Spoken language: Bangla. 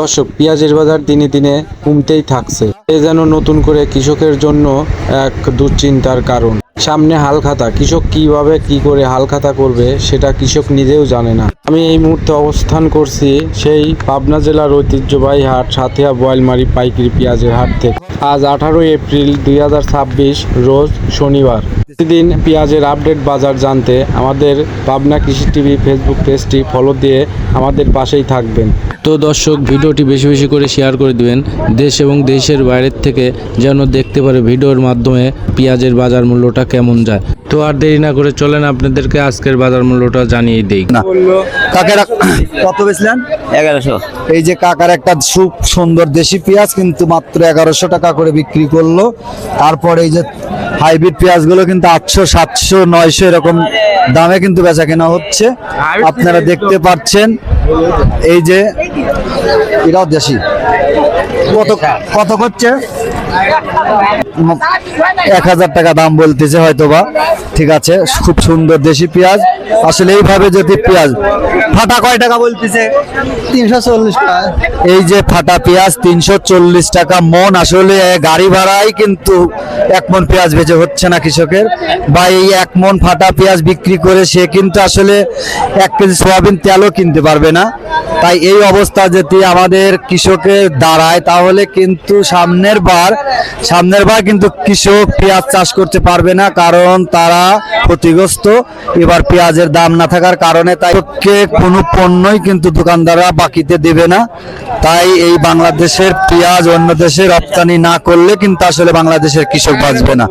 দর্শক, পেঁয়াজের বাজার দিনে দিনে কমতেই থাকছে। এ যেন নতুন করে কৃষকের জন্য এক দুশ্চিন্তার কারণ। সামনে হালখাতা, কৃষক কিভাবে কি করে হালখাতা করবে সেটা কৃষক নিজেও জানে না। আমি এই মুহূর্তে অবস্থান করছি সেই পাবনা জেলার ঐতিহ্যবাহী হাট সাথিয়া বোয়ালমারি পাইকারি পেঁয়াজের হাট থেকে। আজ 18 এপ্রিল 2026 রোজ শনিবার। প্রতিদিন পেঁয়াজের আপডেট বাজার জানতে আমাদের পাবনা কৃষি টিভি ফেসবুক পেজটি ফলো দিয়ে আমাদের পাশেই থাকবেন। তো দর্শক, ভিডিওটি বেশি বেশি করে শেয়ার করে দিবেন, দেশ এবং দেশের বাইরের থেকে যেন দেখতে পারে ভিডিওর মাধ্যমে পেঁয়াজের বাজার মূল্যটা কেমন যায়। তো আর দেরি না করে চলেন আপনাদেরকে আজকের বাজার মূল্যটা জানিয়ে দেই। কাকার কত বেচলেন? 1100। এই যে কাকার একটা খুব সুন্দর দেশি পেঁয়াজ কিন্তু মাত্র 1100 টাকা করে বিক্রি করলো। তারপরে এই যে হাইব্রিড পেঁয়াজগুলো কিন্তু 800, 700, 900 এরকম দামে কিন্তু বেচা কেনা হচ্ছে, আপনারা দেখতে পাচ্ছেন। এই যে এটাও দেশি, কত কত করছে? 1000 টাকা দাম বলতেছে হয়তোবা। ঠিক আছে, খুব সুন্দর দেশি পেঁয়াজ। আসলে এইভাবে যদি পেঁয়াজ ফাটা কয় টাকা বলতেছে? 340 টাকা। এই যে ফাটা পেঁয়াজ 340 টাকা মন। আসলে গাড়ি ভাড়াই কিন্তু 1 মন পেঁয়াজ বেচে হচ্ছে না কৃষকের, বা এই 1 মন ফাটা পেঁয়াজ বিক্রি করে সে কিন্তু আসলে 1 কেজি সয়াবিন তেলও কিনতে পারবে না। তাই এই অবস্থা যদি আমাদের কৃষকের দাঁড়ায় তাহলে কিন্তু সামনের বার কিন্তু কৃষক পেঁয়াজ চাষ করতে পারবে না, কারণ তারা ক্ষতিগ্রস্ত এবার পেঁয়াজের দাম না থাকার কারণে। তাই কোনো পণ্যই কিন্তু দোকানদাররা বাকিতে দেবে না। তাই এই বাংলাদেশের পেঁয়াজ অন্য দেশে রপ্তানি না করলে কিন্তু আসলে বাংলাদেশের কৃষক বাঁচবে না।